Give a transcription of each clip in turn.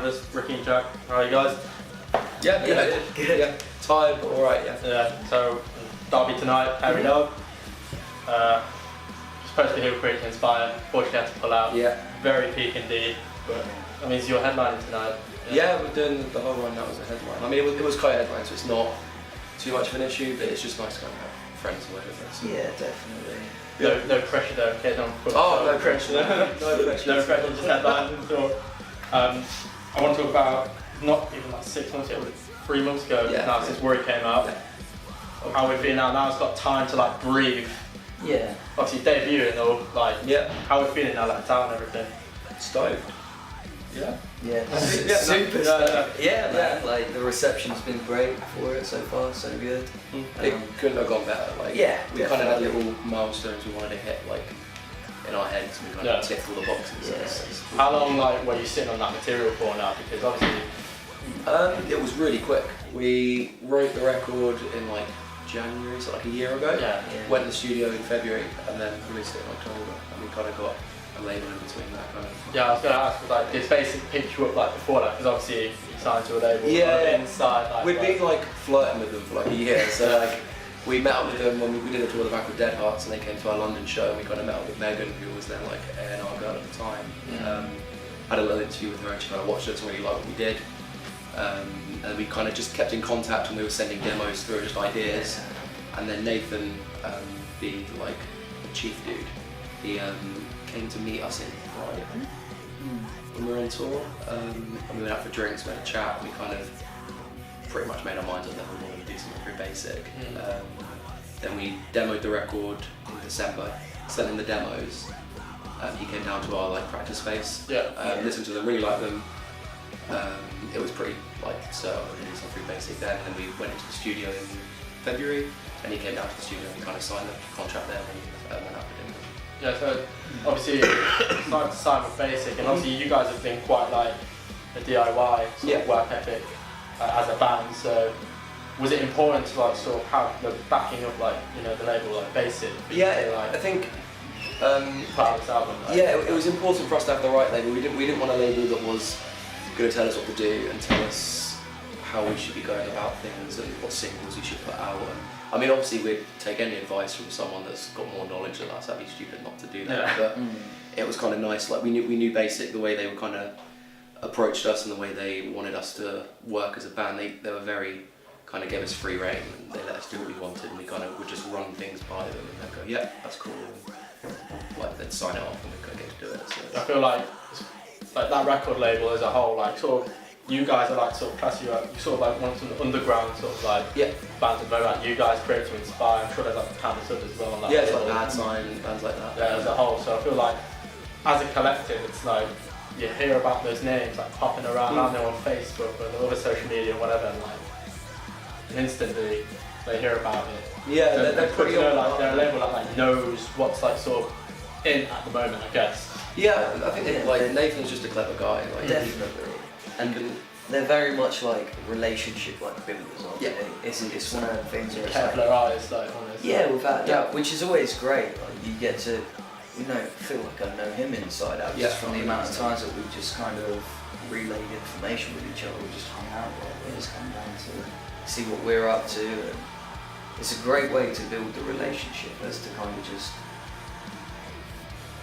brothers, Ricky and Jack. How are you guys? Yeah, good. Yeah. Tired, but alright, yeah. Yeah, so derby tonight, Harry Dog. Supposed to be here pretty inspired, fortunately had to pull out. Yeah. Very peak indeed. But I mean, it's your headlining tonight. Yeah, we're doing the whole run, that was a headline. I mean, it was co-headline, so it's not too much of an issue, but it's just nice to kind of have friends and whatever. So. Yeah, definitely. No pressure though, okay, don't put no pressure. No pressure, just headline. So, I want to talk about, not even like 6 months ago, 3 months ago now since Worry came out. Yeah. How we feel now it's got time to like breathe. Yeah. Obviously debut and all, like, how we feeling now, like it's out and everything? Stoked. Yeah. Super stoked. Yeah, man. Like the reception's been great for it so far, so good. It couldn't have gone better. Like, we kind of had little milestones we wanted to hit, like in our heads. We kind of ticked all the boxes. Yeah. How long, like, were you sitting on that material for now? Because obviously, it was really quick. We wrote the record in like January, so like a year ago. Yeah. Went in the studio in February and then released it in October. And we kind of got a label in between that kind of. Yeah, I was going to ask, like, did Basick pick you up like before that? Because obviously you signed to a label. Yeah. Inside, like, we'd been like flirting with them for like a year. So like we met up with them when we did a tour of the back with Dead Hearts, and they came to our London show. And we kind of met up with Megan, who was then like A&R girl at the time. Had a little interview with her, and she kind of watched us and really liked what we did. And we kind of just kept in contact, and we were sending demos through, just ideas. And then Nathan, the like chief dude, he came to meet us in Brighton when we were on tour. And we went out for drinks, we had a chat, and we kind of pretty much made our minds up that we wanted to do something pretty basic. Then we demoed the record in December, sent in the demos. He came down to our like practice space, listened to them, really liked them. It was pretty like, so we did something pretty basic then, and then we went into the studio in February, and he came down to the studio and we kind of signed the contract there and went out with him. Yeah, so obviously started to sign with Basick, and obviously you guys have been quite like a DIY sort of work ethic as a band. So was it important to like sort of have the backing of like, you know, the label like Basick? Yeah, like, I think. Part of this album, like, it was important for us to have the right label. We didn't want a label that was going to tell us what to do and tell us how we should be going about things and what singles we should put out. And I mean, obviously we'd take any advice from someone that's got more knowledge than us. That'd be stupid not to do that. But it was kind of nice. Like we knew Basick, the way they were kind of approached us and the way they wanted us to work as a band. They were very kind of gave us free rein, and they let us do what we wanted, and we kind of would just run things by them and they'd go, yeah, that's cool. Like they'd sign it off and we could get to do it. So I feel like that record label as a whole, like sort of, you guys are like sort of class you up, you sort of like want some underground sort of like bands and like you guys create to inspire. I'm sure there's like countless others as well. Like, it's like Bad Sign and bands like that. Yeah, as a whole. So I feel like as a collective, it's like you hear about those names like popping around out there on Facebook or other social media or whatever, and like instantly they hear about it. Yeah, so they're pretty on. Like they're a label that like knows what's like sort of in at the moment, I guess. Yeah, I think like Nathan's just a clever guy. Like, definitely. And they're very much like relationship like builders, aren't they? It's one of the things where it's Kevlar artists, like honest. Yeah, without doubt, which is always great. Like you get to, you know, feel like I know him inside out just from the amount of times that we've just kind of relayed information with each other. We just hung out, we just come down to see what we're up to, and it's a great way to build the relationship as to kind of just,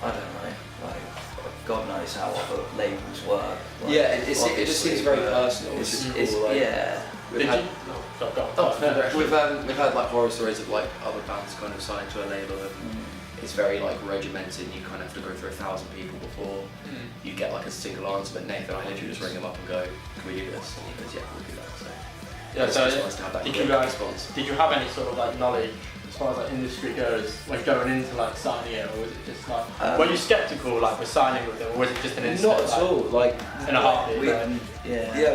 I don't know, like God knows how other labels work. Like, it just seems very personal. Which is cool. We've had like horror stories of like other bands kind of signing to a label, and it's very like regimented. You kind of have to go through 1,000 people before you get like a single answer. But Nathan, I literally just ring him up and go, "Can we do this?" And he goes, "Yeah, we'll do that." So did you have any sort of like knowledge as far as like industry goes when going into like signing it, or was it just like were you skeptical like with signing with them, or was it just an instant? Not at all. Like in a heartbeat.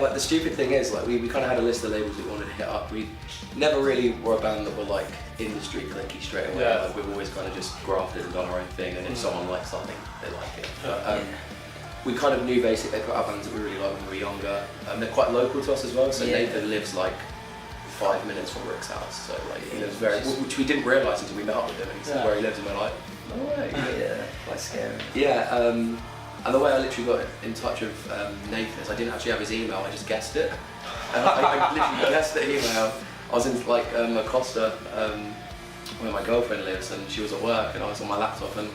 Like the stupid thing is like we kind of had a list of labels we wanted to hit up. We never really were a band that were like industry clicky straight away. Yeah. Like, we've always kind of just grafted and done our own thing, and if someone likes something, they like it. But, we kind of knew Basick, they put out bands that we really liked when we were younger. They're quite local to us as well, so Nathan lives like 5 minutes from Rick's house, so like he lives very, which we didn't realise until we met up with him, and he said where he lives, and we're like, no way. Yeah, quite scary. Yeah, And the way I literally got in touch with Nathan is I didn't actually have his email, I just guessed it. And I literally guessed the email. I was in like Acosta, where my girlfriend lives, and she was at work, and I was on my laptop, and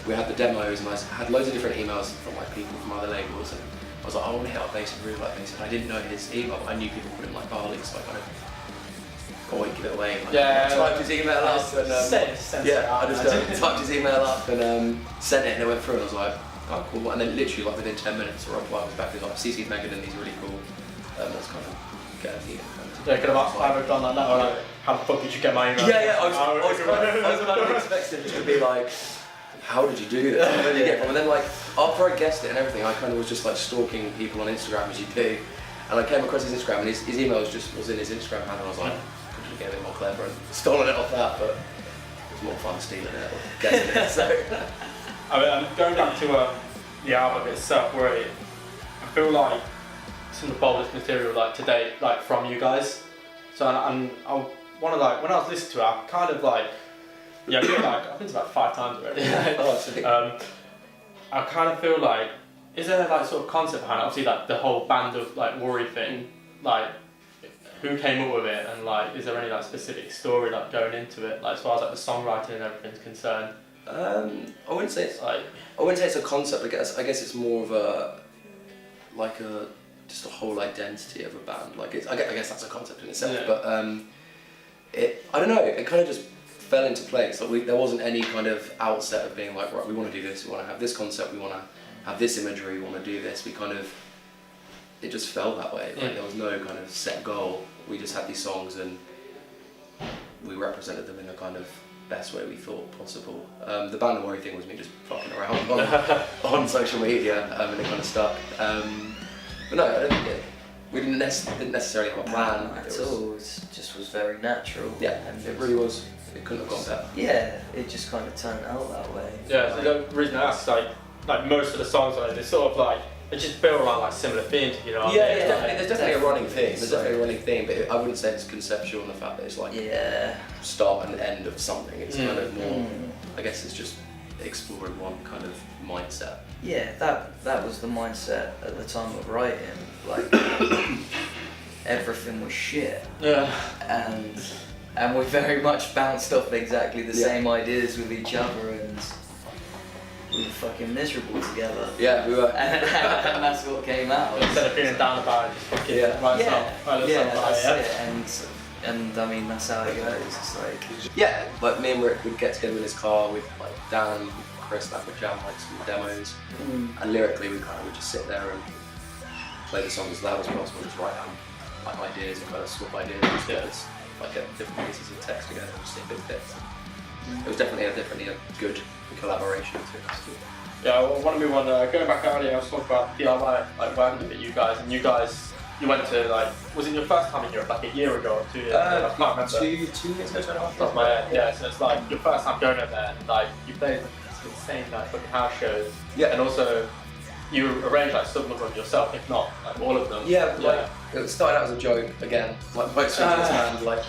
we had the demos, and I had loads of different emails from like people from other labels, and I was like, I want to hit up Basick, really like Basick. I didn't know his email, but I knew people put him like Barley, so I kind of, I won't give it away. Like, typed his email up, and I just typed his email up and sent it, and it went through, and I was like, oh cool. And then literally like within 10 minutes, the reply was back. It was like, CC'd Megan, and he's really cool. That's kind of getting the yeah, could have either done that or like, how the fuck did you get my email? Yeah, I was kind of expecting it to be like, how did you do this? Where did you get it from? And then like, after I guessed it and everything, I kind of was just like stalking people on Instagram as you do. And I came across his Instagram, and his email was in his Instagram handle, and I was like, could have get a bit more clever and stolen it off that, but it was more fun stealing it or guessing it, so. I mean, going back to the album itself, where I feel like some of the boldest material like to date, like from you guys. So and I want to like when I was listening to it, I kind of like I feel like I've been to about 5 times already. I kind of feel like is there like sort of concept behind it? Obviously, like the whole band of like worry thing, like who came up with it, and like is there any like specific story like going into it, like as far as like the songwriting and everything's concerned? I wouldn't say it's a concept. I guess it's more of a like just a whole identity of a band. Like I guess that's a concept in itself. Yeah. But I don't know. It kind of just fell into place. Like there wasn't any kind of outset of being like, right, we want to do this. We want to have this concept. We want to have this imagery. We want to do this. It just felt that way. Like there was no kind of set goal. We just had these songs and we represented them in a kind of best way we thought possible. The Band of Worry thing was me just fucking around on social media, and it kind of stuck. But no, I don't think we didn't necessarily have a plan at all. It just was very natural. Yeah, and it really was. It couldn't have gone better. Yeah, it just kind of turned out that way. Yeah, so the reason I asked, like most of the songs on it, they sort of like they just build around like similar themes, you know. There's definitely a running theme. There's definitely a running theme, but I wouldn't say it's conceptual in the fact that it's like start and end of something. It's kind of more. I guess it's just exploring one kind of mindset. Yeah, that was the mindset at the time of writing. Like everything was shit. Yeah. And we very much bounced off exactly the same ideas with each other, and we were fucking miserable together. Yeah, we were. And that's what came out. Instead of feeling down about it, just fucking that's it. And I mean, that's how it goes. It's like like me and Rick would get together in his car with like Dan, Chris, that would jam like some demos, and lyrically we kind of would just sit there and play the songs as loud as possible, just write down like ideas and kind of swap ideas and just like get different pieces of text together and just sing big bits. It was definitely a good collaboration between us two. Yeah, I want to move on. Going back earlier, I was talking about DIY, like working with you guys, and you went to like, was it your first time in Europe, like a year ago or 2 years ago? I can't remember. 2 years ago, 2.5. That's my head. Yeah, so it's like your first time going over there, and like you played some insane like fucking house shows. Yeah. And also you arranged like some of them yourself, if not like all of them. Yeah, like it started out as a joke again, like most things this man, like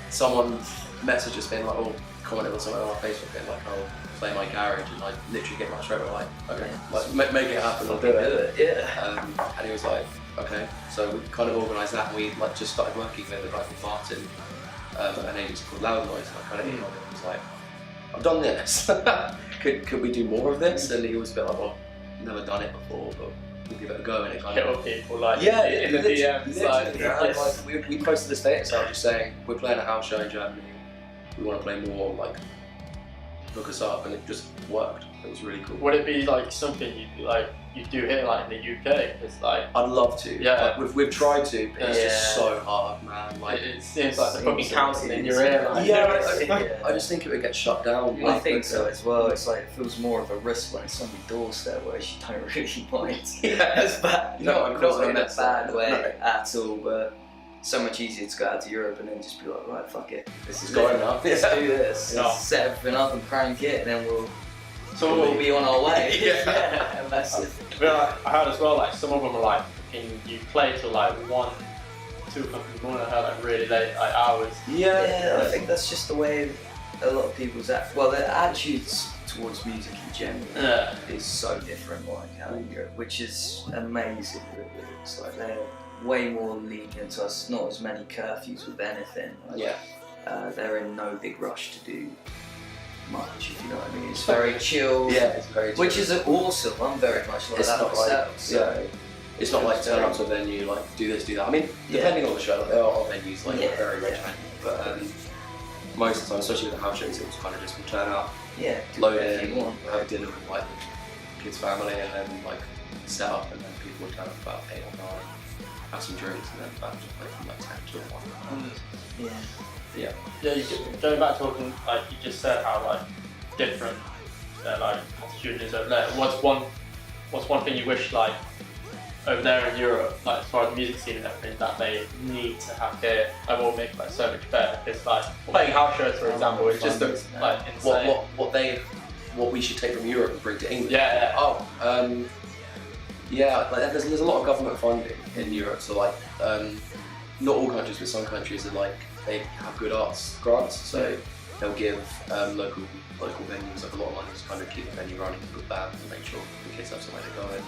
someone messaged us being like, oh, commented on something on our Facebook being like, oh, play my garage, and I literally get my straight away like, okay, like make it happen, I'll do it. Yeah. And he was like, okay, so we kind of organised that, and we like just started working with a guy called Martin, an agency called Loud Noise, and I kind of emailed him and was like, I've done this, could we do more of this? And he was a bit like, well, never done it before, but we'll give it a go, and it kind of up people like in the DMs, like we posted the status out just saying we're playing a house show in Germany, we want to play more, like look us up, and it just worked. It was really cool. Would it be like something you do here like in the UK? It's like I'd love to. Yeah. Like, we've tried to, but it's just so hard, man. Like it seems like the fucking council in your ear. Like, I just think it would get shut down. I think so as well. It's like it feels more of a risk when it's on your doorstep, whereas you don't really mind. It's bad. Not in a bad way at all, but so much easier to go out to Europe and then just be like, right, fuck it, this is going up. Let's do this. Let's set everything up and crank it, and then we'll be on our way. Yeah, massive. I heard as well, like some of them are like, you play till like 1, 2 o'clock in the morning. I heard like really late, like hours. Yeah, I think that's just the way a lot of people's their attitudes towards music in general is so different, like how in Europe, which is amazing. Really. It's like they're way more lenient to us. Not as many curfews with anything. Like, they're in no big rush to do much, if you know what I mean. It's very chill. Yeah, it's very chill. Which is awesome. I'm very much like that myself. So it's not like turn up to a venue, like do this, do that. I mean, depending on the show, like, there are venues like very regimented, but most of the time, especially with the house shows, it was kind of just we turn up, load in, have dinner with like the kids' family, and then like set up, and then people would turn up about 8 or 9, have some drinks, and then back to play from like 10 to 1. Yeah, going back to talking, like you just said, how like different like attitude is over there. What's one thing you wish like over there in Europe, like as far as the music scene and everything, that they need to have here and will make like so much better? Because like playing house shows, for example, it just looks like insane. What we should take from Europe and bring to England? Like there's a lot of government funding in Europe, so like not all countries, but some countries are like they have good arts grants, so they'll give local venues like a lot of money to kind of keep the venue running, good bands, and make sure the kids have somewhere to go and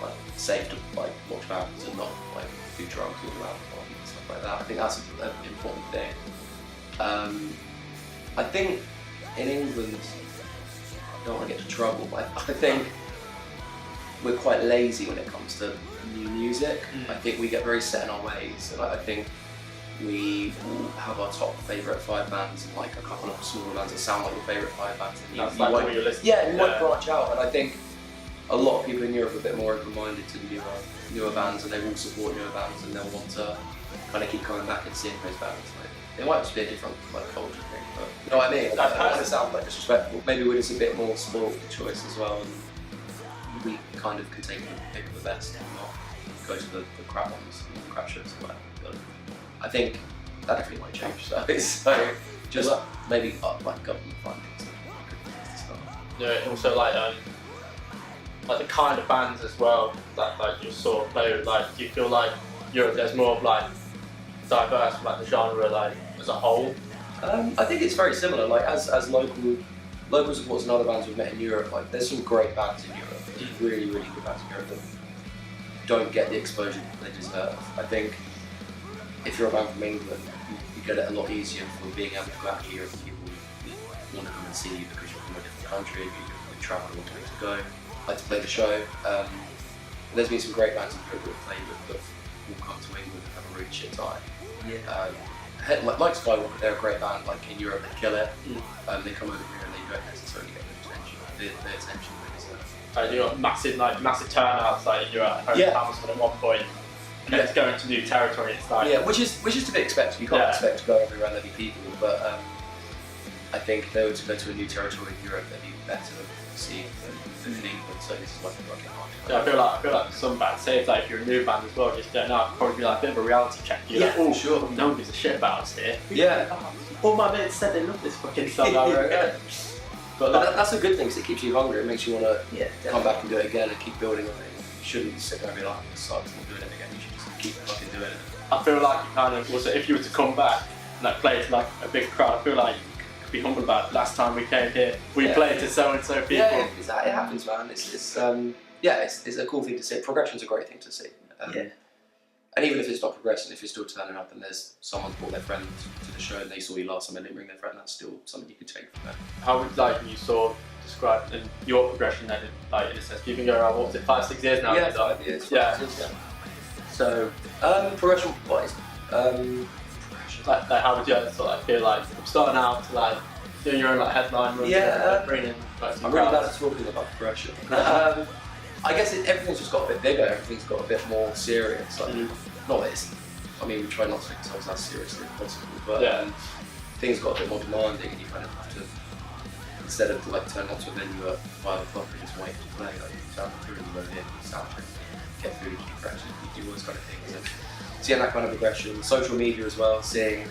like safe to like watch bands and not like do drugs all around and stuff like that. I think that's an important thing. I think in England, I don't want to get into trouble, but I think we're quite lazy when it comes to new music. I think we get very set in our ways, and I think we have our top favourite 5 bands and like a couple of smaller bands that sound like your favourite 5 bands. And that's like what you're listening to. You won't branch out, and I think a lot of people in Europe are a bit more open-minded to newer bands, and they will support newer bands, and they'll want to kind of keep coming back and seeing those bands. Like, it might just be a different like culture thing, but you know what I mean? I don't want to sound like disrespectful. Maybe we're just a bit more spoiled with choice as well, and we kind of can take the pick of the best and not go to the crap ones, the crap shows. I think that definitely might change. So just maybe up like government funding. Yeah, also like the kind of bands as well that like you sort of play with. Like, do you feel like Europe there's more of like diverse like the genre like as a whole? I think it's very similar. Like as local supports and other bands we've met in Europe, like there's some great bands in Europe. There's really good bands in Europe that don't get the exposure that they deserve. I think if you're a band from England, you get it a lot easier for being able to go out here and people want to come and see you because you're from a different country, you travel a long time to go. Like to play the show. There's been some great bands in Europe that we've played with that will come to England and have a really shit time. Like Skywalker, they're a great band. Like in Europe, they kill it. They come over here and they don't necessarily get the attention they deserve. You got massive turnouts like you're at Hamilton at one point. It's going to new territory. It's like which is to be expected. You can't expect to go everywhere and there'll be people, but I think if they were to go to a new territory in Europe, they'd be better to see than in England. So this is like working hard. Yeah, I feel like some bands, say if you're a new band as well, just don't know, it'd probably be like a bit of a reality check. You're like, oh sure, no one gives a shit about us here. All my mates said they love this fucking song I wrote. But that's a good thing because it keeps you hungry. It makes you want to come back and do it again and keep building on it. You shouldn't sit there and be like, it sucks, I'm doing it again. You should just keep fucking doing it. I feel like you kind of also, if you were to come back and like play to like a big crowd, I feel like you could be humble about it. Last time we came here, we played to so and so people. Yeah, it happens, man. It's a cool thing to see. Progression's a great thing to see. And even if it's not progressing, if you're still turning up and there's someone brought their friend to the show and they saw you last time and they didn't bring their friend, that's still something you could take from that. How would you sort of describe your progression then, like in a sense? You've been going around, what was it, 5-6 years now? Yeah, 5 years. Yeah. So, progression wise, like how would you sort of feel like from starting out to like doing your own like headline runs and bringing like some I'm really bad at talking about progression. I guess everything's just got a bit bigger, everything's got a bit more serious. Like, not that it's, I mean, we try not to take ourselves as seriously as possible, but things got a bit more demanding and you kind of have to, instead of like turning up to a venue at 5 o'clock and just wait to play, like you sound through and go in, you sound through, get food, keep fresh, you do all those kind of things. And seeing that kind of progression, social media as well, seeing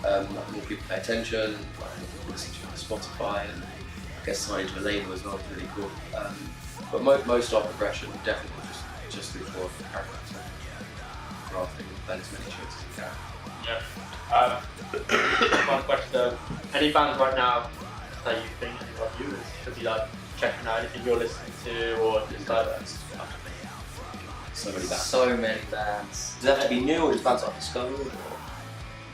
more people pay attention, like more people listen to you on Spotify, and I guess signing to a label as well is really cool. But most of our progression definitely just through for characters and grafting and playing as many shows as you can. Yeah. One question So, any bands right now that you think our viewers should be like checking out? Anything you're listening to, or just like So many bands. So many bands. Does it have to be new, or just bands I've discovered? Or?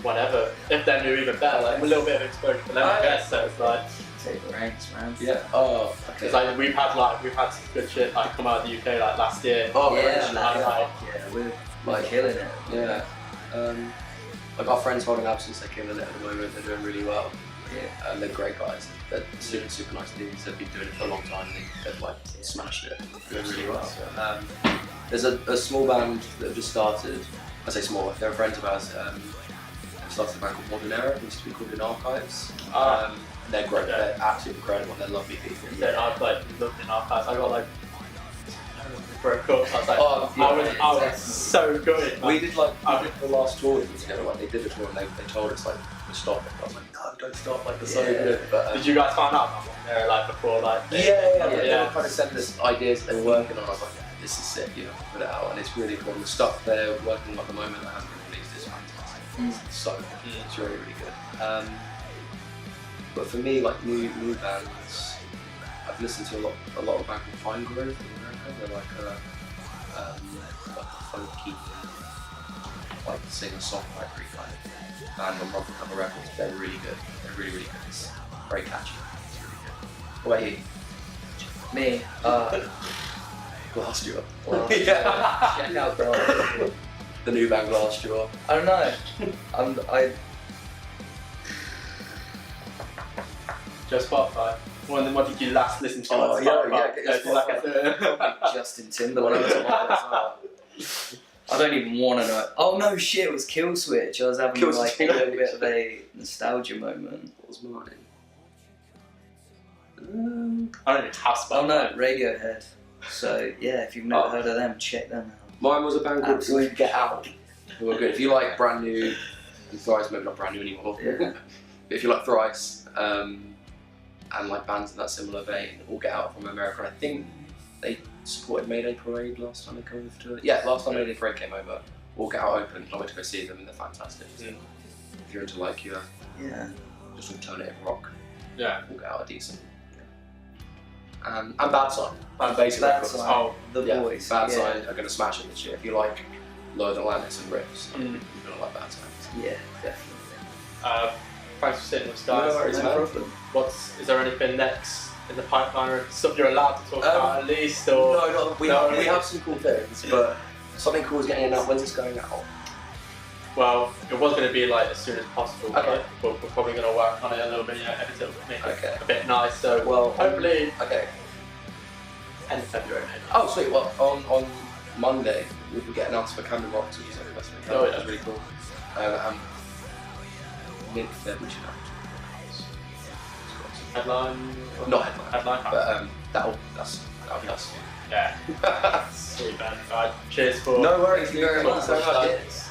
whatever? If they're new, even better. Like a little bit of exposure for them, I guess. So it's like. Take the ranks, man. Yeah. Oh. Okay. It's like we've had some good shit like come out of the UK like last year. Oh yeah, like, we're like killing it. Yeah. Like our friends holding absence, they're killing it at the moment. They're doing really well. Yeah. And they're great guys. They're super nice dudes. They've been doing it for a long time. They've like smashed it. Doing really well. There's a small band that have just started. I say small. They're friends of ours. They've started a band called Modern Era. It used to be called In Archives. They're great. Yeah. They're absolutely incredible. They're lovely people. Yeah, I've like looked in our past. I got like broke up. I was like, Oh, yeah, I was so good. We did like the last tour together. Like they did the tour and they told us like to stop it. I was like, no, don't stop. Like they're so good. But did you guys find out about Modern Era like before? Like They were kind of sending us ideas that they were working on. I was like, this is sick. You know, put it out, and it's really cool. The stuff they're working on at the moment that hasn't been released is fantastic. It's so good. It's really good. But for me, like new bands, I've listened to a lot of bands called Fine Grove in America. They're like a funky, like singer-songwriter kind of band on Rock Cover Records. They're really good. They're really good. It's very catchy. It's really good. What about you? Me, Glassjaw. check out The new band Glassjaw. I don't know. I just Spotify. What did you last listen to on yeah, Spotify? Justin Timberlake. I don't even want to know. Oh no, shit! It was Kill Switch. I was having like a little bit of a nostalgia moment. What was mine? I don't even have Spotify. Oh no, Radiohead. So yeah, if you've never heard of them, check them out. Mine was a band called Absolutely. Get Out. Who were good. If you like brand new, and Thrice, maybe not brand new anymore. Yeah. But if you like Thrice, and like bands in that similar vein, All Get Out from America. I think they supported Mayday Parade last time they came over to it. Yeah, last time Mayday Parade came over, All Get Out opened. I went to go see them and they're fantastic. If you're into like your just alternative rock, All Get Out are decent. And Bad Sign, and Basick Records. The boys. Bad Sign are going to smash it this year. If you like Lower Atlantis and riffs, you're going to like Bad Sign. Yeah, definitely. Thanks for sitting with us, guys. No worries, No man. problem. Is there anything next in the pipeline or stuff you're allowed to talk about at least? Or No, we have some cool things, but something cool is getting out. When's this going out? Well, it was going to be like as soon as possible, Okay. but we're probably going to work on it a little bit, edit it, make it a bit nice. So Well, hopefully End of February maybe. Oh, sweet. Well, on Monday we'll be getting announced for Camden Rock to Music Festival. Oh, yeah. That's really cool. Mid-Feb we should have. Headline? Not headline. Headline. But that'll be us. Yeah. Sweet man. Alright, cheers for. No worries. Thank you very much. Cheers.